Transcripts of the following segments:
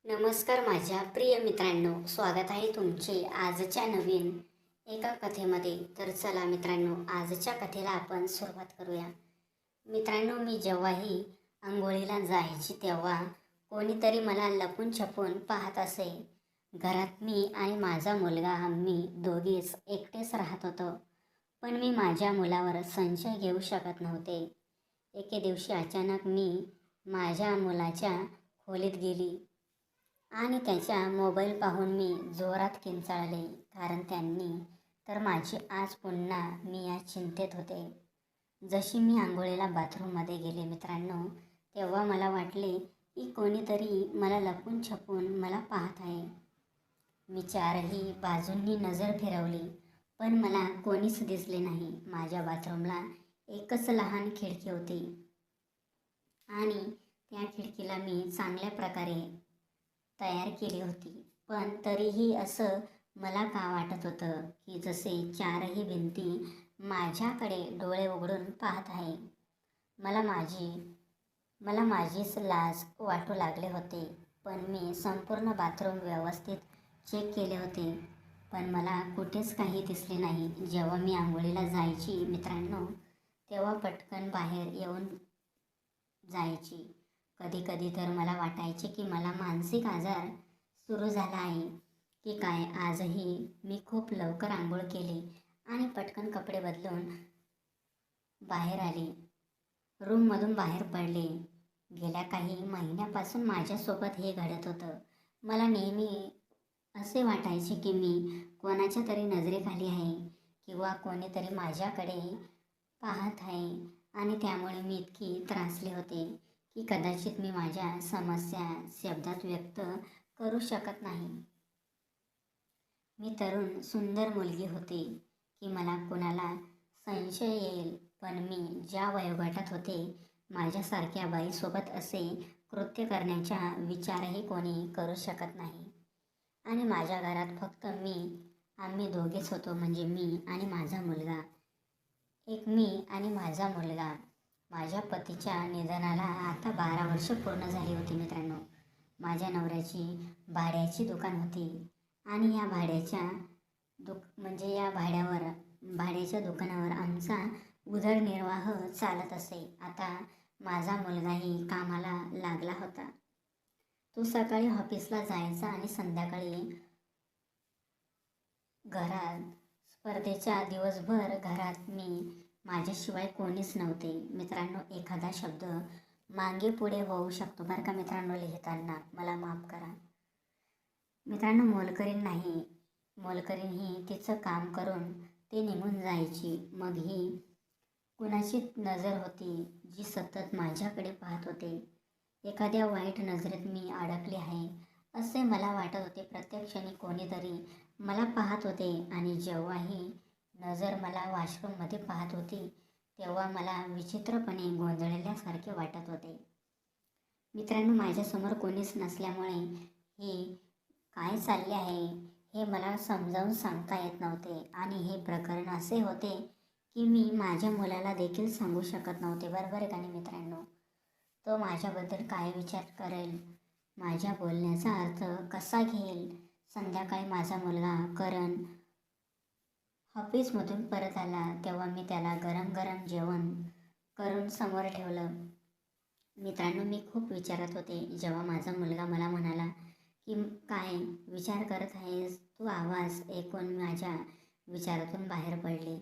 नमस्कार माझ्या प्रिय मित्रांनो, स्वागत आहे तुमचे आजच्या नवीन एका कथेमध्ये. तर चला मित्रांनो, आजच्या कथेला आपण सुरुवात करूया. मित्रांनो, मी जेव्हाही अंघोळीला जायची तेव्हा कोणीतरी मला लपून छपून पाहत असे. घरात मी आणि माझा मुलगा आम्ही दोघेच एकटेच राहत होतो. पण मी माझ्या मुलावर संशय घेऊ शकत नव्हते. एके दिवशी अचानक मी माझ्या मुलाच्या खोलीत गेली आणि त्याच्या मोबाईल पाहून मी जोरात किंचाळले, कारण त्यांनी तर माझी आज पुन्हा मी या चिंतेत होते. जशी मी आंघोळीला बाथरूममध्ये गेले मित्रांनो, तेव्हा मला वाटले की कोणीतरी मला लपून छपून मला पाहत आहे. मी चारही बाजूंनी नजर फिरवली, पण मला कोणीच दिसले नाही. माझ्या बाथरूमला एकच लहान खिडकी होती आणि त्या खिडकीला मी चांगल्या प्रकारे तयार केली होती. पण तरीही असं मला का वाटत होतं की जसे चारही भिंती माझ्याकडे डोळे उघडून पाहत आहे. मला माझी मला माझीच लाज वाटू लागले होते. पण मी संपूर्ण बाथरूम व्यवस्थित चेक केले होते, पण मला कुठेच काही दिसले नाही. जेव्हा मी आंघोळीला जायची मित्रांनो, तेव्हा पटकन बाहेर येऊन जायची. कधी कधी तर मला वाटायचे की मला मानसिक आजार सुरू झाला आहे की काय. आजही मी खूप लवकर आंघोळ केली आणि पटकन कपडे बदलून बाहेर आले. रूममधून बाहेर पडले. गेल्या काही महिन्यापासून माझ्यासोबत हे घडत होतं. मला नेहमी असे वाटायचे की मी कोणाच्या तरी नजरेखाली आहे किंवा कोणीतरी माझ्याकडे पाहत आहे, आणि त्यामुळे मी इतकी त्रासले होते की कदाचित मी माझ्या समस्या शब्दात व्यक्त करू शकत नाही. मी तरुण सुंदर मुलगी होते की मला कोणाला संशय येईल, पण मी ज्या वयोगटात होते माझ्यासारख्या बाईसोबत असे कृत्य करण्याचा विचारही कोणी करू शकत नाही. आणि माझ्या घरात फक्त आम्ही दोघेच होतो, म्हणजे मी आणि माझा मुलगा. मी आणि माझा मुलगा. माझ्या पतीच्या निधनाला आता 12 वर्ष पूर्ण झाली होती मित्रांनो. माझ्या नवऱ्याची भाड्याची दुकान होती आणि या भाड्याच्या दुकानावर आमचा उदरनिर्वाह चालत असे. आता माझा मुलगाही कामाला लागला होता. तो सकाळी ऑफिसला जायचा आणि संध्याकाळी घरात. स्पर्धेच्या दिवसभर घरात माझ्याशिवाय कोणीच नव्हते. मित्रांनो, एखादा शब्द मागे पुढे होऊ शकतो बरं का मित्रांनो. लिहिताना मला माफ करा मित्रांनो. मोलकरीण ही तिचं काम करून ते निघून जायची. मग ही कुणाची नजर होती जी सतत माझ्याकडे पाहत होते. एखाद्या वाईट नजरेत मी अडकले आहे असे मला वाटत होते. प्रत्येक क्षणी कोणीतरी मला पाहत होते, आणि जेव्हाही नजर मला वॉशरूममध्ये पाहत होती तेव्हा मला विचित्रपणे गोंधळल्यासारखे वाटत होते. मित्रांनो, माझ्यासमोर कोणीच नसल्यामुळे हे काय चालले आहे हे मला समजावून सांगता येत नव्हते. आणि हे प्रकरण असे होते की मी माझ्या मुलाला देखील सांगू शकत नव्हते. बरोबर आहे का नाही मित्रांनो. तो माझ्याबद्दल काय विचार करेल, माझ्या बोलण्याचा अर्थ कसा घेईल. संध्याकाळी माझा मुलगा करण ऑफिसमधून परत आला तेव्हा मी त्याला गरम गरम जेवण करून समोर ठेवलं. मित्रांनो, मी खूप विचारात होते. जेव्हा माझा मुलगा मला म्हणाला की काय विचार करत आहेस तू, आवाज ऐकून माझ्या विचारातून बाहेर पडले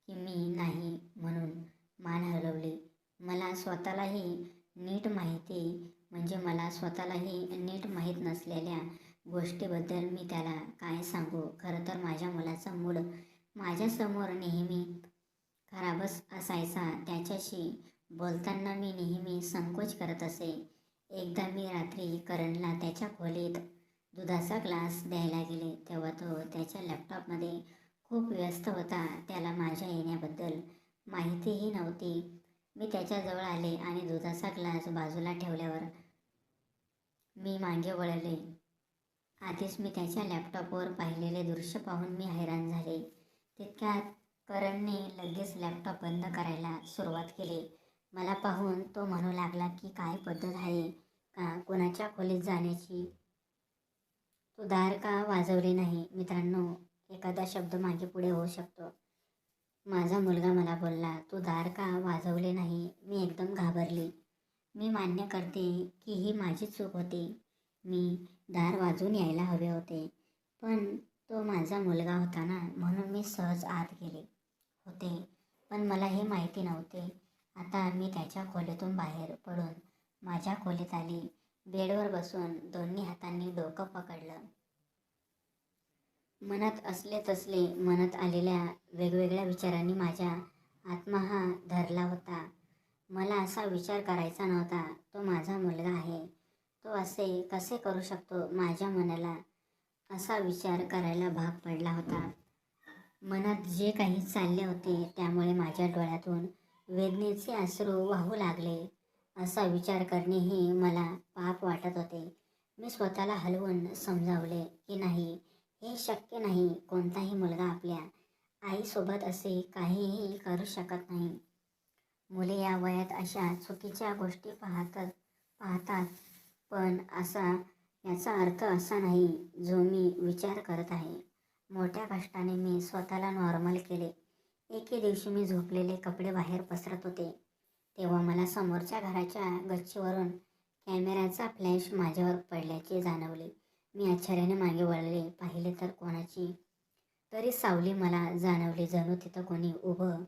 की मी नाही म्हणून मान हलवली. मला स्वतःलाही नीट माहीत नसलेल्या गोष्टीबद्दल मी त्याला काय सांगू. खरं तर माझ्या मुलाचा मूड माझ्यासमोर नेहमी खराबच असायचा. त्याच्याशी बोलताना मी नेहमी संकोच करत असे. एकदा मी रात्री करणला त्याच्या खोलीत दुधाचा ग्लास द्यायला गेले तेव्हा तो त्याच्या लॅपटॉपमध्ये खूप व्यस्त होता. त्याला माझ्या येण्याबद्दल माहितीही नव्हती. मी त्याच्याजवळ आले आणि दुधाचा ग्लास बाजूला ठेवल्यावर मी मागे वळले. आधीच मी त्याच्या लॅपटॉपवर पाहिलेले दृश्य पाहून मी हैराण झाले. तितक्यात करणने लगेच लॅपटॉप बंद करायला सुरुवात केली. मला पाहून तो म्हणू लागला की काय पद्धत आहे का कुणाच्या खोलीत जाण्याची. तू दार का वाजवले नाही? मित्रांनो, एखादा शब्द मागे पुढे होऊ शकतो. माझा मुलगा मला बोलला, तू दार का वाजवले नाही? मी एकदम घाबरली. मी मान्य करते की ही माझी चूक होती. मी दार वाजवून यायला हवे होते. पण तो माझा मुलगा होता ना, म्हणून मी सहज आत गेले होते. पण मला हे माहिती नव्हते. आता मी त्याच्या खोलीतून बाहेर पडून माझ्या खोलीत आली. बेडवर बसून दोन्ही हातांनी डोकं पकडलं. मनात असले तसले मनात आलेल्या वेगवेगळ्या विचारांनी माझ्या आत्मा हा धरला होता. मला असा विचार करायचा नव्हता. तो माझा मुलगा आहे. तो असे कसे करू शकतो? माझ्या मनाला असा विचार करायला भाग पडला होता. मनात जे काही चालले होते त्यामुळे माझ्या डोळ्यातून वेदनेचे अश्रू वाहू लागले. असा विचार करणेही मला पाप वाटत होते. मी स्वतःला हलवून समजावले की नाही, हे शक्य नाही. कोणताही मुलगा आपल्या आईसोबत असे काहीही करू शकत नाही. मुले या वयात अशा चुकीच्या गोष्टी पाहतात. पण याचा अर्थ असा नाही जो मी विचार करत आहे. मोठ्या कष्टाने मी स्वतःला नॉर्मल केले. एके दिवशी मी झोपलेले कपडे बाहेर पसरत होते, तेव्हा मला समोरच्या घराच्या गच्चीवरून कॅमेऱ्याचा फ्लॅश माझ्यावर पडल्याचे जाणवले. मी आश्चर्याने मागे वळले. पाहिले तर कोणाची तरी सावली मला जाणवली. जणू तिथं कोणी उभं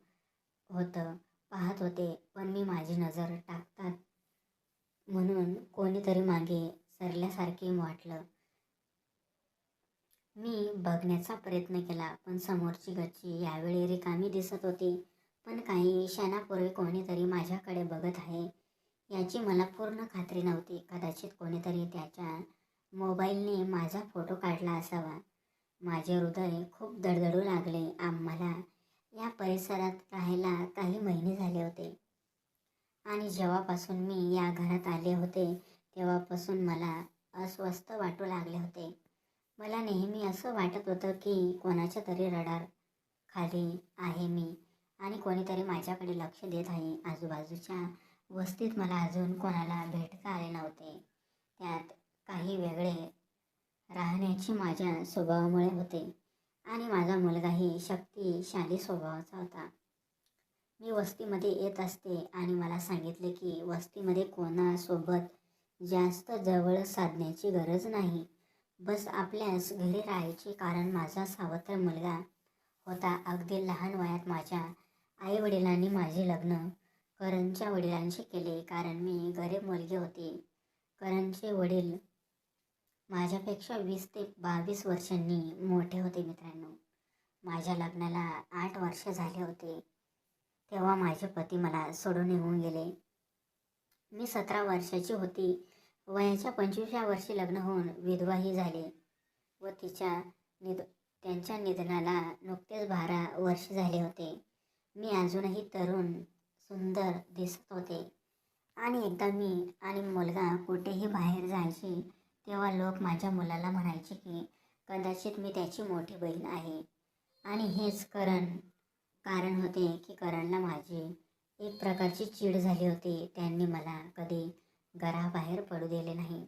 होतं, पाहत होते. पण मी माझी नजर टाकतात म्हणून कोणीतरी मागे सरल्यासारखे वाटलं. मी बघण्याचा प्रयत्न केला, पण समोरची गच्ची यावेळी रिकामी दिसत होती. पण काही क्षणापूर्वी कोणीतरी माझ्याकडे बघत आहे याची मला पूर्ण खात्री नव्हती. कदाचित कोणीतरी त्याच्या मोबाईलने माझा फोटो काढला असावा. माझे हृदय खूप धडधडू लागले. आम्हाला या परिसरात राहायला काही महिने झाले होते आणि जेव्हापासून मी या घरात आले होते तेव्हापासून मला अस्वस्थ वाटू लागले होते. मला नेहमी असं वाटत होतं की कोणाच्या तरी रडार खाली आहे मी आणि कोणीतरी माझ्याकडे लक्ष देत आहे. आजूबाजूच्या वस्तीत मला अजून कोणाला भेटता आले नव्हते. त्यात काही वेगळे राहण्याची माझ्या स्वभावामुळे होते आणि माझा मुलगाही शक्तिशाली स्वभावाचा होता. मी वस्तीमध्ये येत असते आणि मला सांगितले की वस्तीमध्ये कोणासोबत जास्त जवळ साधण्याची गरज नाही. बस आपल्याच घरी राहायची. कारण माझा सावत्र मुलगा होता. अगदी लहान वयात माझ्या आईवडिलांनी माझे लग्न करणच्या वडिलांशी केले. कारण मी गरीब मुलगी होती. करणचे वडील माझ्यापेक्षा 20 ते 22 वर्षांनी मोठे होते. मित्रांनो, माझ्या लग्नाला 8 वर्ष झाले होते तेव्हा माझे पती मला सोडून निघून गेले. मी 17 वर्षाची होती. वयाच्या 25व्या वर्षी लग्न होऊन विधवाही झाले व त्यांच्या निधनाला नुकतेच 12 वर्ष झाले होते. मी अजूनही तरुण सुंदर दिसत होते आणि एकदा मी आणि मुलगा कुठेही बाहेर जायचे तेव्हा लोक माझ्या मुलाला म्हणायचे की कदाचित मी त्याची मोठी बहीण आहे. आणि हेच कारण होते की करणला माझी एक प्रकारची चीड झाली होती. त्यांनी मला कधी घराबाहेर पडू दिले नाही.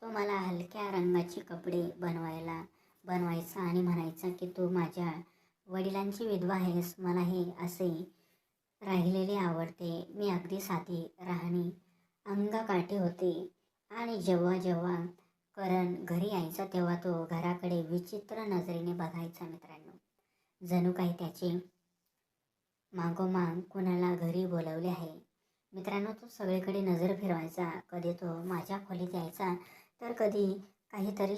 तो मला हलक्या रंगाची कपडे बनवायचा आणि म्हणायचा की तू माझ्या वडिलांची विधवा आहेस. मलाही असे राहिलेले आवडते. मी अगदी साधी राहणी अंगकाठी होते आणि जेव्हा करण घरी यायचा तेव्हा तो घराकडे विचित्र नजरेने बघायचा. मित्रांनो, जणू काही त्याचे मागोमाग कुणाला घरी बोलवले आहे. मित्रांनो, तो सगळीकडे नजर फिरवायचा. कधी तो माझ्या खोलीत यायचा तर कधी काहीतरी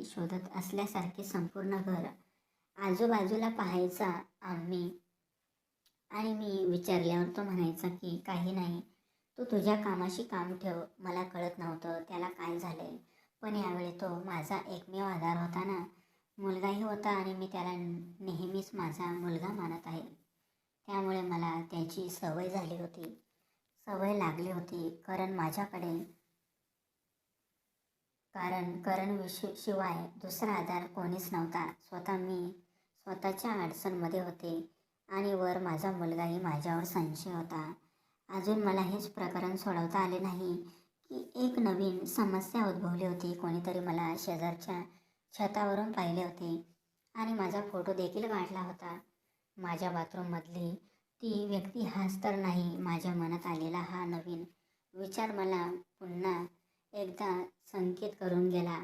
शोधत असल्यासारखे संपूर्ण घर आजूबाजूला पाहायचा. आणि मी विचारल्यावर तो म्हणायचा की काही नाही, तू तुझ्या कामाशी काम ठेव. मला कळत नव्हतं त्याला काय झालंय. पण यावेळी तो माझा एकमेव आधार होता ना. मुलगाही होता आणि मी त्याला नेहमीच माझा मुलगा मानत आहे. त्यामुळे मला त्याची सवय लागली होती. करण शिवाय दुसरा आधार कोणीच नव्हता. मी स्वतःच्या अडचणमध्ये होते आणि वर माझा मुलगाही माझ्यावर संशय होता. अजून मला हेच प्रकरण सोडवता आले नाही की एक नवीन समस्या उद्भवली होती. कोणीतरी मला शेजारच्या छतावरून पाहिले होते आणि माझा फोटो देखील काढला होता. माझ्या बाथरूममधली ती व्यक्ती हाच तर नाही. माझ्या मनात आलेला हा नवीन विचार मला पुन्हा एकदा संकेत करून गेला.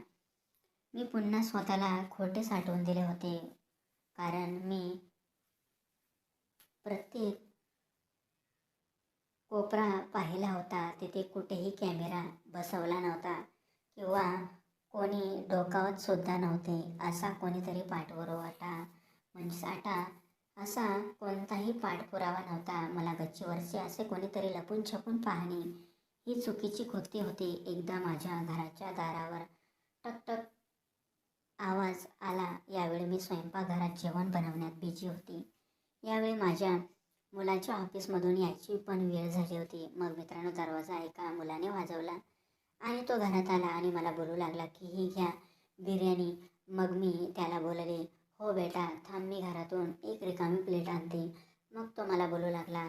मी पुन्हा स्वतःला खोटे साठवून दिले होते, कारण मी प्रत्येक कोपरा पाहिला होता. तिथे कुठेही कॅमेरा बसवला नव्हता किंवा कोणी डोकावत सुद्धा नव्हते. असा कोणीतरी पाठपुरावा म्हणजे साठा असा कोणताही पाठपुरावा नव्हता. मला गच्चीवरचे असे कोणीतरी लपून छपून पाहणे ही चुकीची कृती होती. एकदा माझ्या घराच्या दारावर टकटक आवाज आला. यावेळी मी स्वयंपाकघरात जेवण बनवण्यात बिझी होती. यावेळी माझ्या मुलाच्या ऑफिसमधून यायची पण वेळ झाली होती. मग मित्रांनो, दरवाजा एका मुलाने वाजवला आणि तो घरात आला आणि मला बोलू लागला की ही घ्या बिर्याणी. मग मी त्याला बोलले, हो बेटा थांब, मी घरातून एक रिकामी प्लेट आणते. मग तो मला बोलू लागला,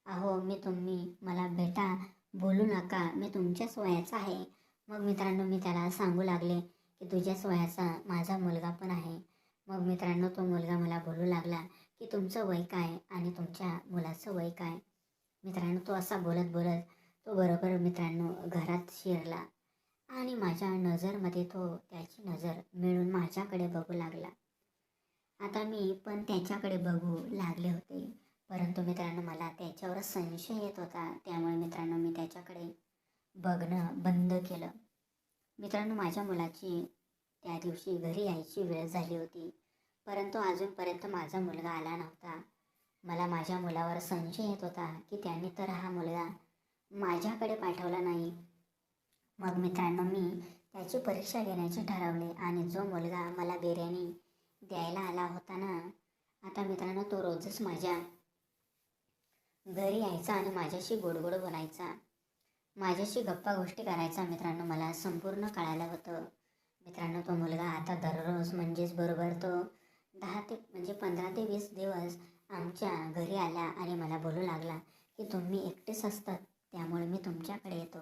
अहो तुम्ही मला बेटा बोलू नका, मी तुमच्याच वयाचा आहे. मग मित्रांनो, मी त्याला सांगू लागले की तुझ्याच वयाचा माझा मुलगा पण आहे. मग मित्रांनो, तो मुलगा मला बोलू लागला की तुमचं वय काय आणि तुमच्या मुलाचं वय काय. मित्रांनो, तो असा बोलत बोलत तो बरोबर मित्रांनो घरात शिरला आणि माझ्या नजरमध्ये त्याची नजर मिळून माझ्याकडे बघू लागला. आता मी पण त्याच्याकडे बघू लागले होते, परंतु मित्रांनो मला त्याच्यावर संशय येत होता. त्यामुळे मित्रांनो मी त्याच्याकडे बघणं बंद केलं. मित्रांनो, माझ्या मुलाची त्या दिवशी घरी यायची वेळ झाली होती, परंतु अजूनपर्यंत माझा मुलगा आला नव्हता. मला माझ्या मुलावर संशय येत होता की त्यांनी तर हा मुलगा माझ्याकडे पाठवला नाही. मग मित्रांनो, मी त्याची परीक्षा घेण्याचे ठरवले आणि जो मुलगा मला बिर्याणी द्यायला आला होता ना, आता मित्रांनो तो रोजच माझ्या घरी यायचा आणि माझ्याशी गोड गोड बोलायचा, माझ्याशी गप्पा गोष्टी करायचा. मित्रांनो, मला संपूर्ण कळालं होतं. मित्रांनो, तो मुलगा आता दररोज म्हणजेच बरोबर तो 15 ते 20 दिवस आमच्या घरी आला आणि मला बोलू लागला की तुम्ही एकटेच असतात, त्यामुळे मी तुमच्याकडे येतो.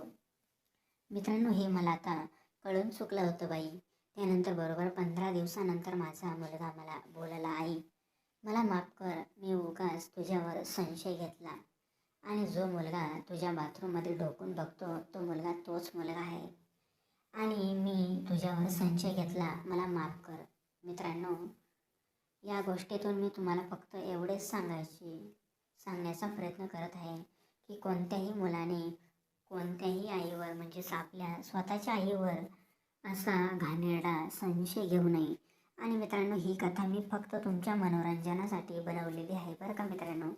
मित्रांनो, हे मला आता कळून चुकलं होतं बाई. त्यानंतर बरोबर 15 दिवसानंतर माझा मुलगा मला बोलायला, आई मला माफ कर, मी उगाच तुझ्यावर संशय घेतला आणि जो मुलगा तुझ्या बाथरूममध्ये डोकून बघतो तो मुलगा तोच मुलगा आहे आणि मी तुझ्यावर संशय घेतला, मला माफ कर. मित्रांनो, या गोष्टीतून मी तुम्हाला फक्त एवढेच सांगण्याचा प्रयत्न करत आहे की कोणत्याही मुलाने कोणत्याही आईवर म्हणजेच आपल्या स्वतःच्या आईवर असा घाणेरडा संशय घेऊ नये. आणि मित्रांनो, ही कथा मी फक्त तुमच्या मनोरंजनासाठी बनवलेली आहे बरं का मित्रांनो,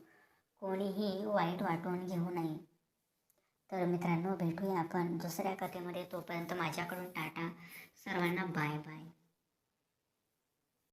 कोणीही वाईट वाटून घेऊ नये. तर मित्रांनो, भेटूया आपण दुसऱ्या कथेमध्ये. तोपर्यंत माझ्याकडून टाटा, सर्वांना बाय बाय.